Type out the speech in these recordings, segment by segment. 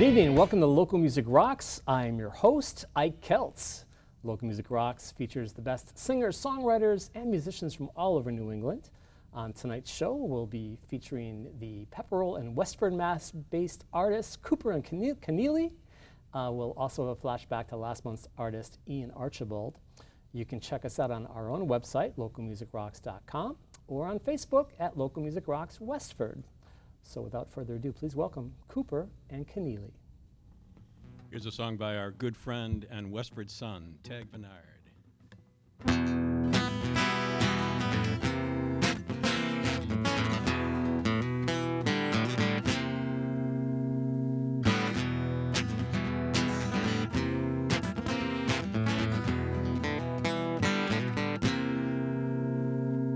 Good evening and welcome to Local Music Rocks. I'm your host, Ike Keltz. Local Music Rocks features the best singers, songwriters, and musicians from all over New England. On tonight's show, we'll be featuring the Pepperell and Westford, Mass-based artists Cooper and Kenneally. We'll also have a flashback to last month's artist Ian Archibald. You can check us out on our own website, localmusicrocks.com, or on Facebook at Local Music Rocks Westford. So without further ado, please welcome Cooper and Kenneally. Here's a song by our good friend and Westford son, Tag Bernard.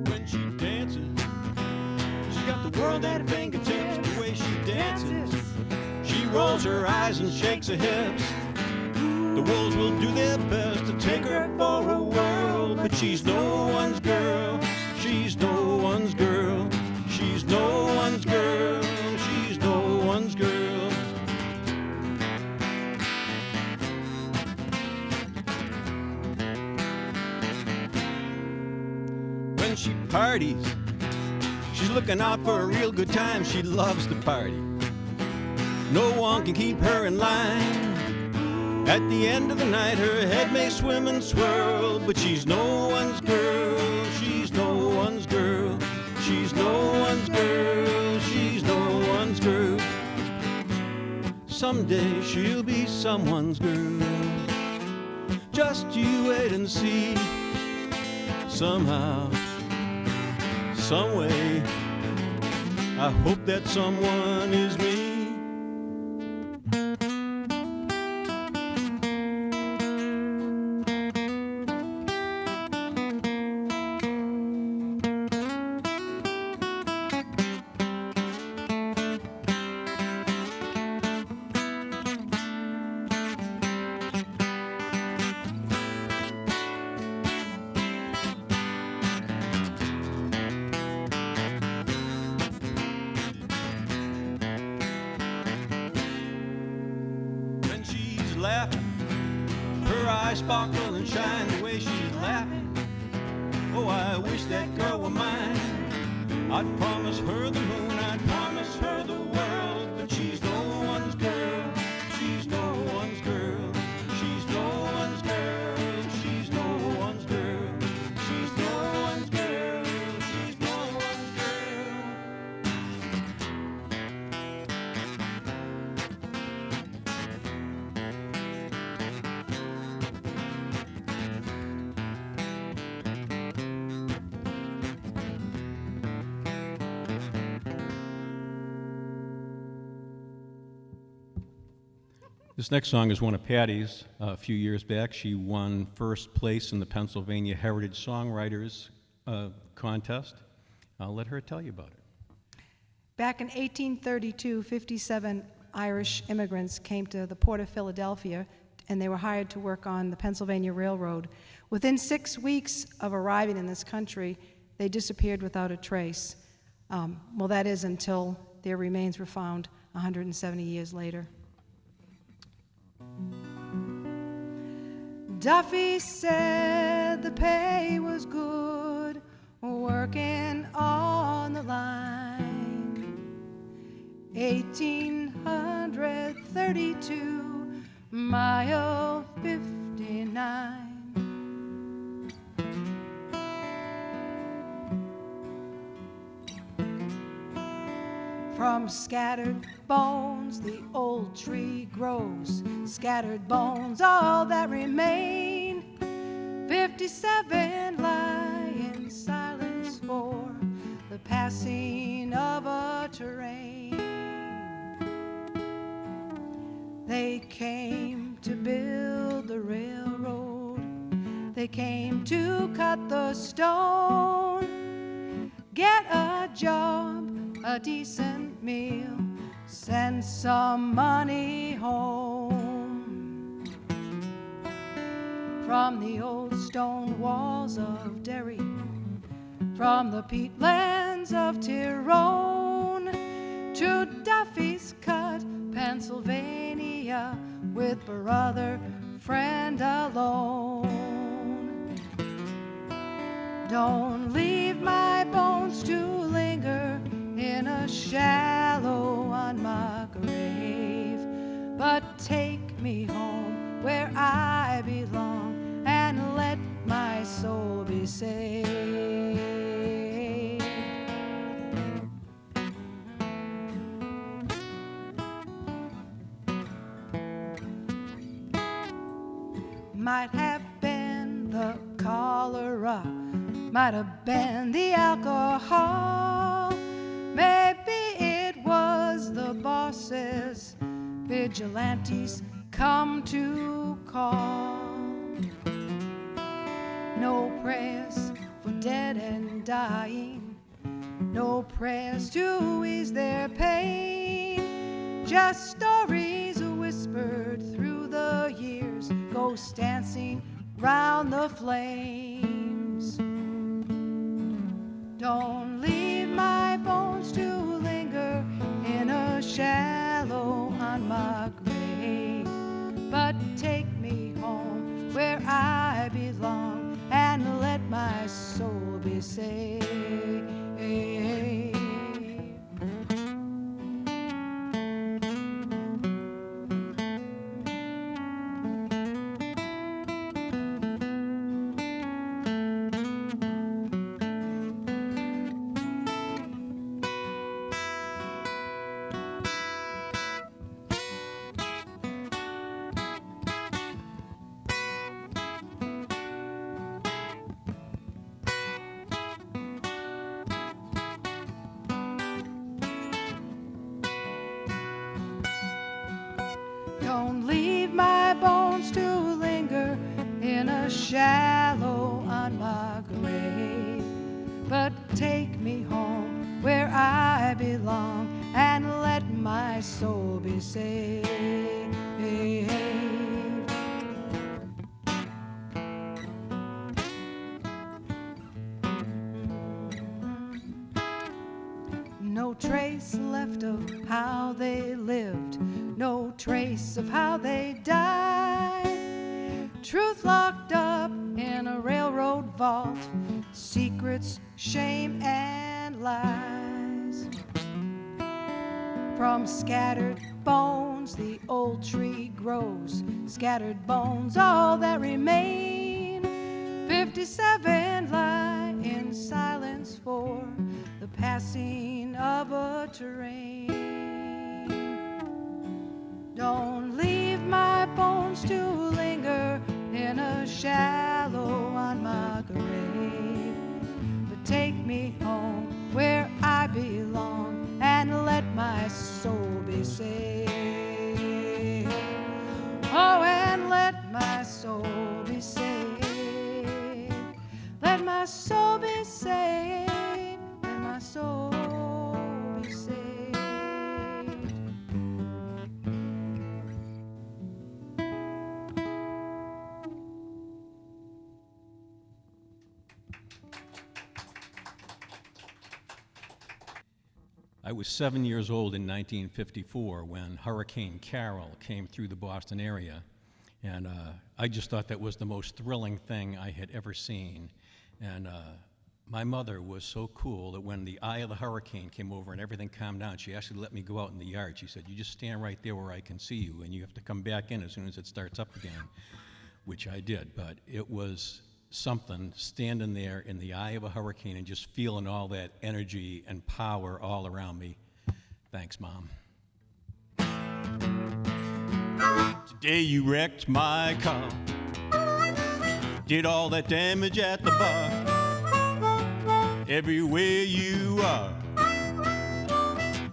When she dances, she's got the world at her fingertips. The way she dances, she rolls her eyes and shakes her hips. The wolves will do their best to take her for a whirl, but she's no one's girl. She's no one's girl. She's no one's girl. She's no one's girl. When she parties, she's looking out for a real good time. She loves to party. No one can keep her in line. At the end of the night, her head may swim and swirl, but she's no one's girl. She's no one's girl. She's no one's girl. She's no one's girl. Someday she'll be someone's girl. Just you wait and see. Somehow, some way, I hope that someone is me. Laughing, her eyes sparkle and shine the way she's laughing. Oh, I wish that girl were mine. I'd promise her the moon, I'd promise her the world, but she's no one's girl. She's no one's girl. She's no one's girl. She's no one's girl. She's no one's girl. She's no one's girl. This next song is one of Patty's. A few years back, she won first place in the Pennsylvania Heritage Songwriters Contest. I'll let her tell you about it. Back in 1832, 57 Irish immigrants came to the port of Philadelphia, and they were hired to work on the Pennsylvania Railroad. Within 6 weeks of arriving in this country, they disappeared without a trace. Well, that is until their remains were found 170 years later. Duffy said the pay was good, working on the line. 1832, mile 59. From scattered bones the old tree grows, scattered bones all that remain. 57 lie in silence for the passing of a train. They came to build the railroad, they came to cut the stone, get a job, a decent meal, send some money home. From the old stone walls of Derry, from the peatlands of Tyrone, to Duffy's cut Pennsylvania with brother, friend alone. Don't leave my bones to linger in a shallow unmarked grave, but take me home where I belong and let my soul be saved. Might have been the cholera, might have been the alcohol, maybe it was the bosses vigilantes come to call. No prayers for dead and dying, no prayers to ease their pain, just stories whispered through the years, ghosts dancing round the flames. Don't leave my bones to linger in a shallow unmarked grave, but take me home where I belong and let my soul be saved. Don't leave my bones to linger in a shallow unmarked grave, but take me home where I belong and let my soul be saved. No trace left of how they lived, no trace of how they died. Truth locked up in a railroad vault, secrets, shame, and lies. From scattered bones the old tree grows, scattered bones all that remain. 57 lie in silence for the passing of a train. Don't leave my bones to linger in a shallow unmarked grave, but take me home where I belong and let my soul be saved. Oh, and let my soul be saved. Let my soul be saved. Let my soul be saved. I was 7 years old in 1954 when Hurricane Carol came through the Boston area, and I just thought that was the most thrilling thing I had ever seen. And my mother was so cool that when the eye of the hurricane came over and everything calmed down, she actually let me go out in the yard. She said, "You just stand right there where I can see you, and you have to come back in as soon as it starts up again," which I did. But it was something standing there in the eye of a hurricane and just feeling all that energy and power all around me. Thanks, Mom. Today you wrecked my car, did all that damage at the bar. Everywhere you are,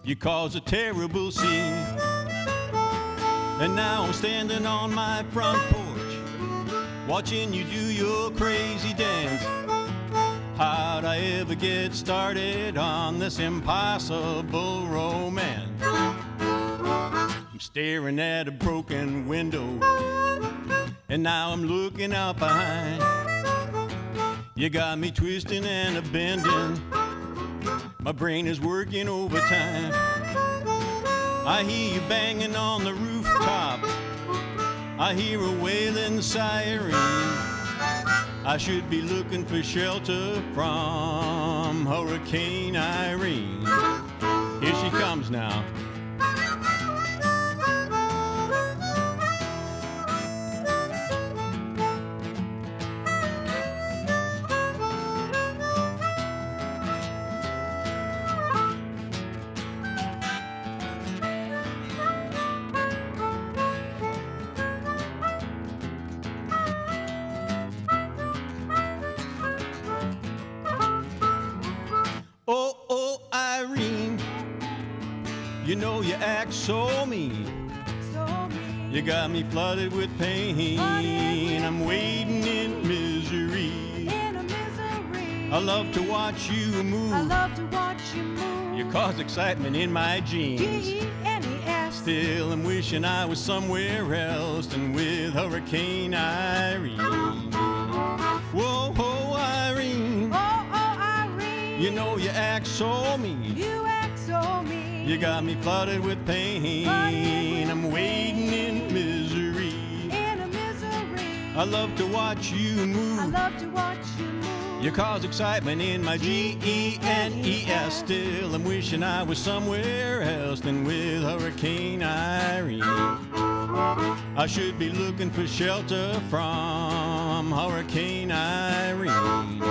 you caused a terrible scene. And now I'm standing on my front porch, watching you do your crazy dance. How'd I ever get started on this impossible romance? I'm staring at a broken window, and now I'm looking out behind. You got me twisting and a-bending, my brain is working overtime. I hear you banging on the rooftop. I hear a wailing siren. I should be looking for shelter from Hurricane Irene. Here she comes now. Oh, oh, Irene, you know you act so mean. You got me flooded with pain. I'm waiting in misery. I love to watch you move. You cause excitement in my jeans. G-E-N-E-S. Still, I'm wishing I was somewhere else than with Hurricane Irene. Whoa, whoa, Irene. Oh, oh, Irene. You know you act so mean. You act so mean. You got me flooded with pain. I'm waiting in misery. In a misery. I love to watch you move. I love to watch you move. You cause excitement in my G-E-N-E-S. Still, I'm wishing I was somewhere else than with Hurricane Irene. I should be looking for shelter from Hurricane Irene.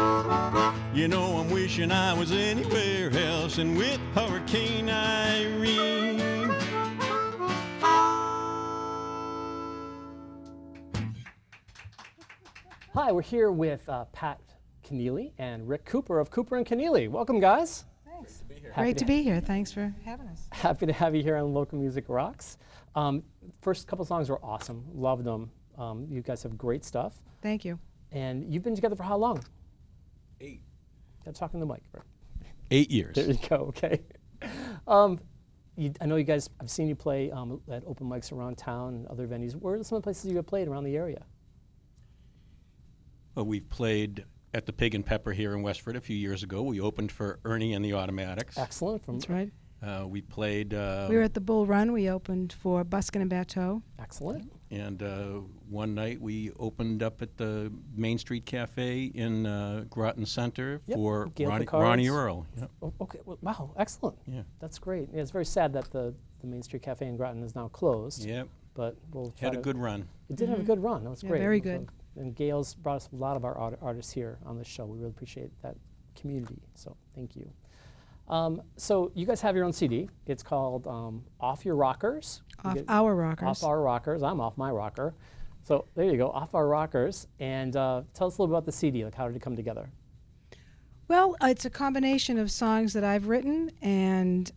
You know I'm wishing I was anywhere else than with Hurricane Irene. Hi, we're here with Pat Kenneally and Rick Cooper of Cooper and Kenneally. Welcome, guys. Thanks. Happy Great to be here. Thanks for having us. Happy to have you here on Local Music Rocks. First couple songs were awesome. Loved them. You guys have great stuff. Thank you. And you've been together for how long? 8. Got to talk in the mic. Rick. 8 years. There you go. Okay. I know you guys. I've seen you play at open mics around town and other venues. Where are some of the places you have played around the area? Well, we've played at the Pig and Pepper here in Westford a few years ago. We opened for Ernie and the Automatics. Excellent. That's right. We played. We were at the Bull Run. We opened for Buskin and Bateau. Excellent. And one night we opened up at the Main Street Cafe in Groton Center Yep. for Gail Ronnie Picard's. Earl. Yep. Oh, okay. Well, wow. Excellent. Yeah. That's great. Yeah, it's very sad that the Main Street Cafe in Groton is now closed. Yep. But we'll try Had a to- good run. It did have a good run. That was Yeah, great. very So- good. And Gail's brought us a lot of our artists here on the show. We really appreciate that community. So thank you. So you guys have your own CD. It's called Off Your Rockers. You Off get- Our Rockers. Off Our Rockers. I'm off my rocker. So there you go, Off Our Rockers. And tell us a little bit about the CD. Like, how did it come together? Well, it's a combination of songs that I've written and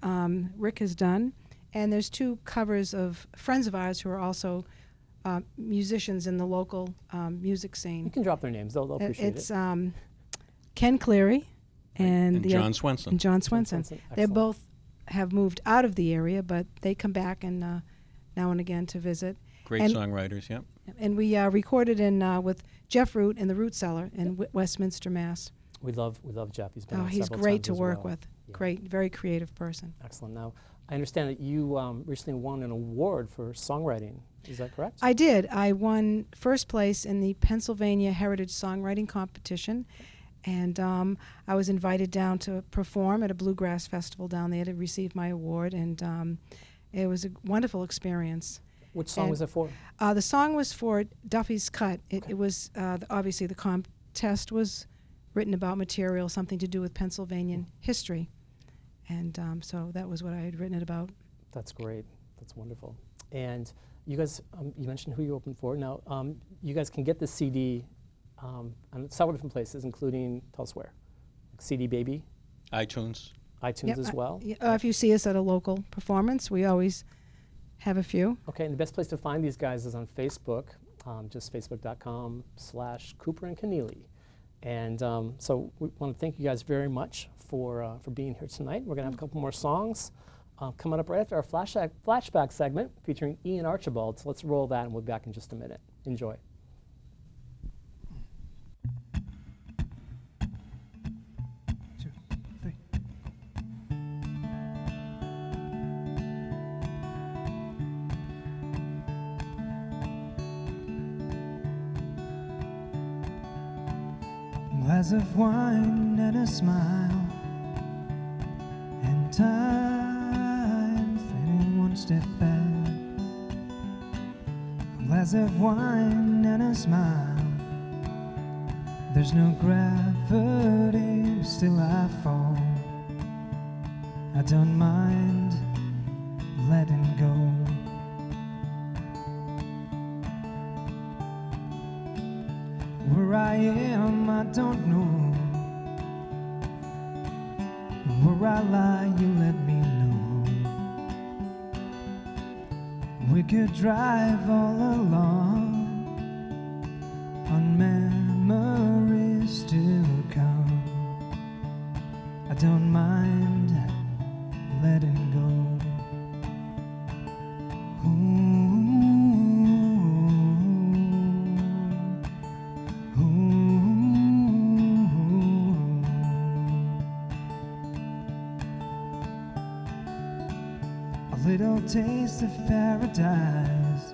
Rick has done. And there's 2 covers of friends of ours who are also musicians in the local music You scene. can drop their names. They'll appreciate It's it. Ken Cleary and, And the John oth- Swenson. and John Swenson. Swenson, They excellent. both have moved out of the area, but they come back and now and again to visit. Great and- songwriters, yep. And we recorded in with Jeff Root in the Root Cellar in Westminster, Mass. We love Jeff. He's been Oh, on he's several great times to as work well. with. Yeah. Great, very creative person. Excellent. Now, I understand that you recently won an award for songwriting. Is that correct? I did. I won first place in the Pennsylvania Heritage Songwriting Competition, and I was invited down to perform at a bluegrass festival down there to receive my award, and it was a wonderful experience. Which song and- was it for? The song was for Duffy's Cut. It was obviously the contest was written about material, something to do with Pennsylvanian history, and so that was what I had written it about. That's great. That's wonderful. And you guys, you mentioned who you opened for. Now, you guys can get the CD on several different places, including, tell us where, like CD Baby, iTunes. iTunes Yep, as well. If you see us at a local performance, we always have a few. Okay, and the best place to find these guys is on Facebook, just facebook.com/Cooper and Kenneally. And so we want to thank you guys very much for being here tonight. We're going to have a couple more songs coming up right after our flashback segment featuring Ian Archibald. So let's roll that and we'll be back in just a minute. Enjoy. glass of wine and a smile, and time fading one step back. A glass of wine and a smile. There's no gravity, but still I fall. I don't mind letting go. Where I am, I don't know. Where I lie, you let me know. We could drive all along on memories to come. I don't mind letting go. A little taste of paradise,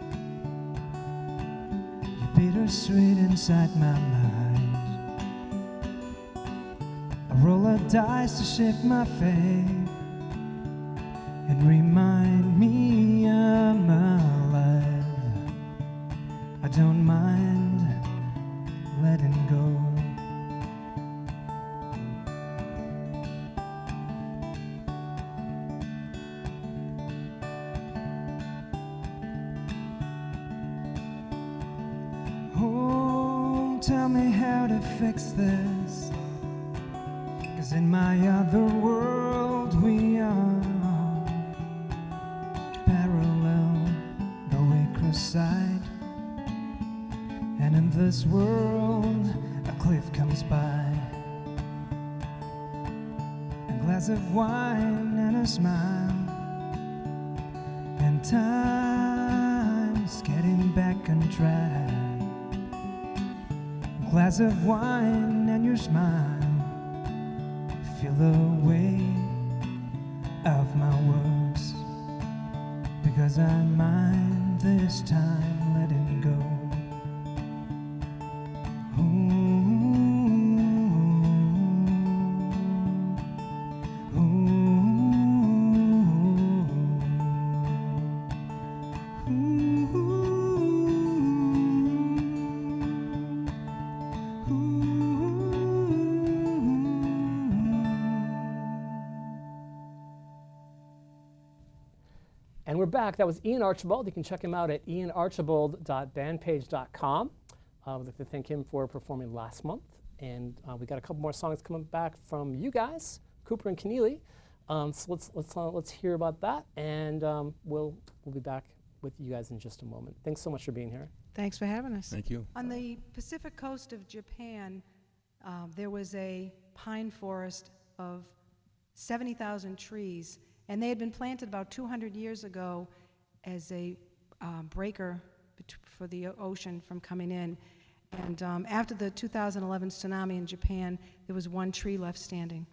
you're bittersweet inside my mind. I roll a dice to shift my fate and remind me I'm alive. I don't mind letting go. Oh, tell me how to fix this, 'cause in my other world we are parallel, though we cross side. And in this world a cliff comes by. A glass of wine and a smile, and time's getting back on track. A glass of wine and your smile, feel the weight of my words, because I mind this time letting go. And we're back. That was Ian Archibald. You can check him out at ianarchibald.bandpage.com. I'd like to thank him for performing last month. And we got a couple more songs coming back from you guys, Cooper and Kenneally. So let's hear about that, and we'll be back with you guys in just a moment. Thanks so much for being here. Thanks for having us. Thank you. On the Pacific coast of Japan, there was a pine forest of 70,000 trees, and they had been planted about 200 years ago as a breaker for the ocean from coming in. And after the 2011 tsunami in Japan, there was one tree left standing.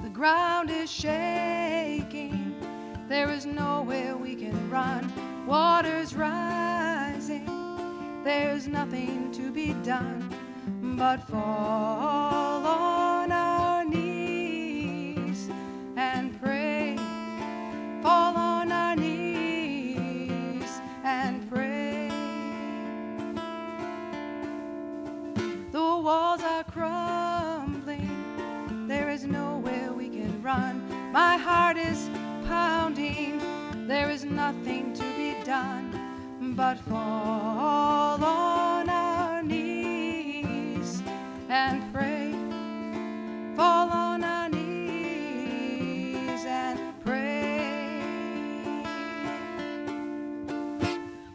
The ground is shaking, there is nowhere we can run. Water's rising, there's nothing to be done but fall on our knees and pray. Fall on our knees and pray. The walls are crumbling, there is nowhere we can run. My heart is pounding, there is nothing to be done but fall on our knees and pray. Fall on our knees and pray.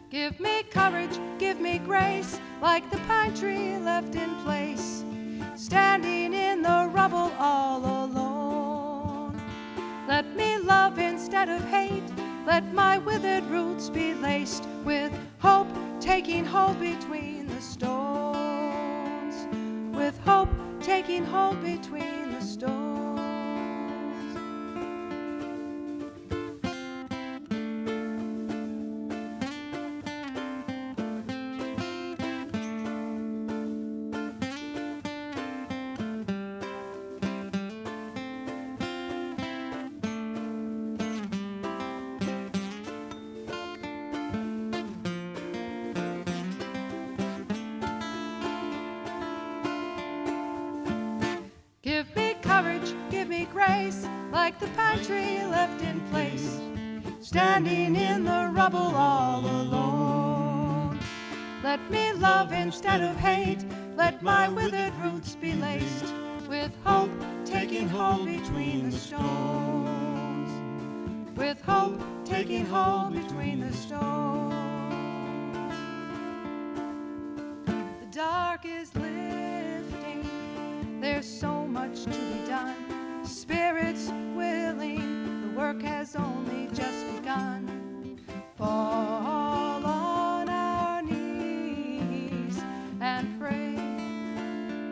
Give me courage, give me grace, like the pine tree left in place, standing in the rubble all alone. Let me love instead of hate, let my withered roots be laced with hope taking hold between the stones, with hope taking hold between the stones. Give me courage, give me grace, like the pine tree left in place, standing in the rubble all alone. Let me love instead of hate, let my withered roots be laced with hope taking hold between the stones, with hope taking hold between the stones. The dark is lifting, there's so much to be done. Spirit's willing, the work has only just begun. Fall on our knees and pray.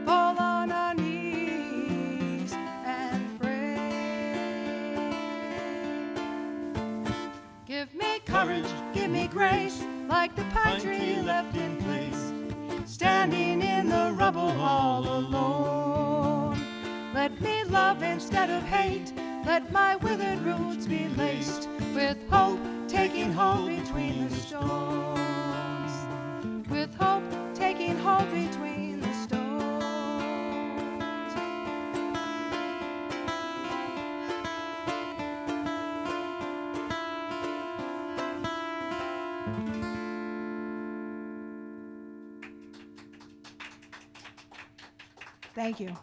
Fall on our knees and pray. Give me courage, give me grace, like the pine tree left in place, standing in the rubble all alone. Let me love instead of hate, let my withered roots be laced with hope taking hold between the stones, with hope taking hold between the stones. Thank you.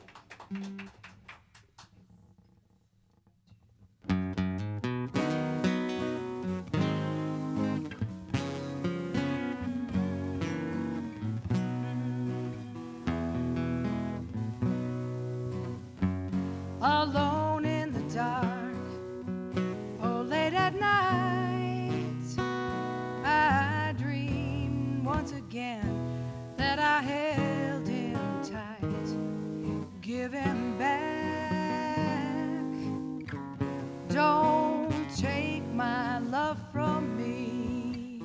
Alone in the dark, oh, late at night, I dream once again that I held him tight. Give him back, don't take my love from me.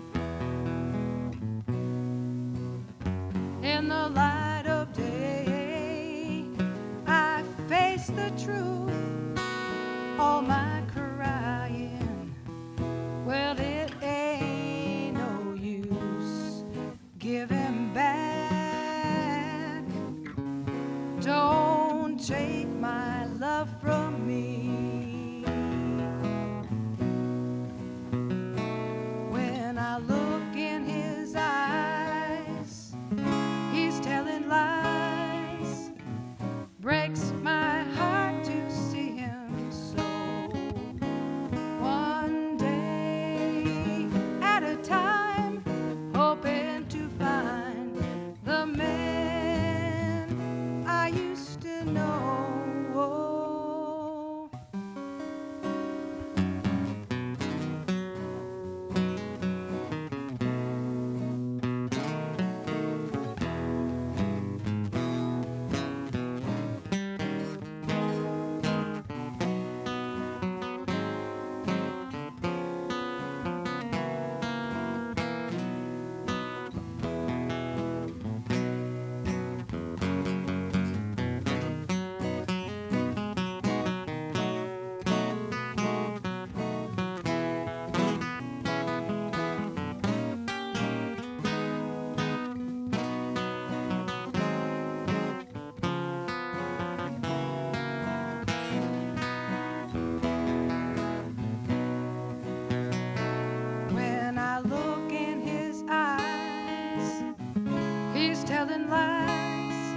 In the light of day, I face the truth, all my crying, well, it ain't no use. Give him back, don't take my love from me. When I look in his eyes, he's telling lies, breaks my heart to see him so. One day at a time, hoping to find the man I used to know. When I look in his eyes, he's telling lies,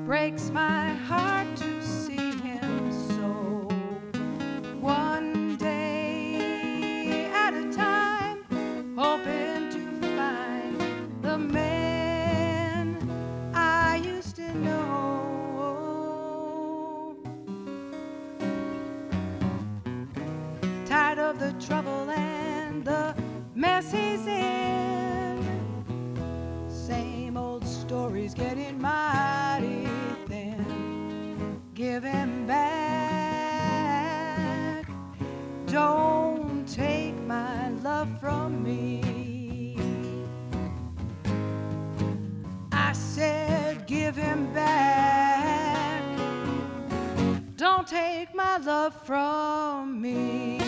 breaks my heart to see him so. One day at a time, hoping to find the man I used to know. Tired of the trouble mess he's in. Same old stories getting mighty thin. Give him back. Don't take my love from me. I said give him back. Don't take my love from me.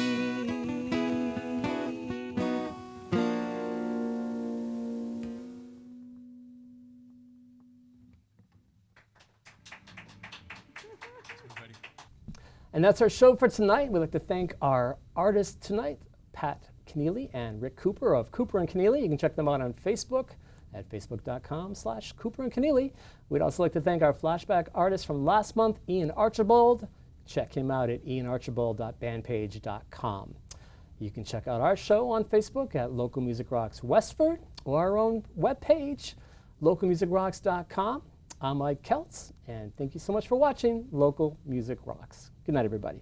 And that's our show for tonight. We'd like to thank our artists tonight, Pat Kenneally and Rick Cooper of Cooper and Kenneally. You can check them out on Facebook at facebook.com/Cooper and Kenneally. We'd also like to thank our flashback artist from last month, Ian Archibald. Check him out at ianarchibald.bandpage.com. You can check out our show on Facebook at Local Music Rocks Westford or our own webpage, localmusicrocks.com. I'm Mike Keltz, and thank you so much for watching Local Music Rocks. Good night, everybody.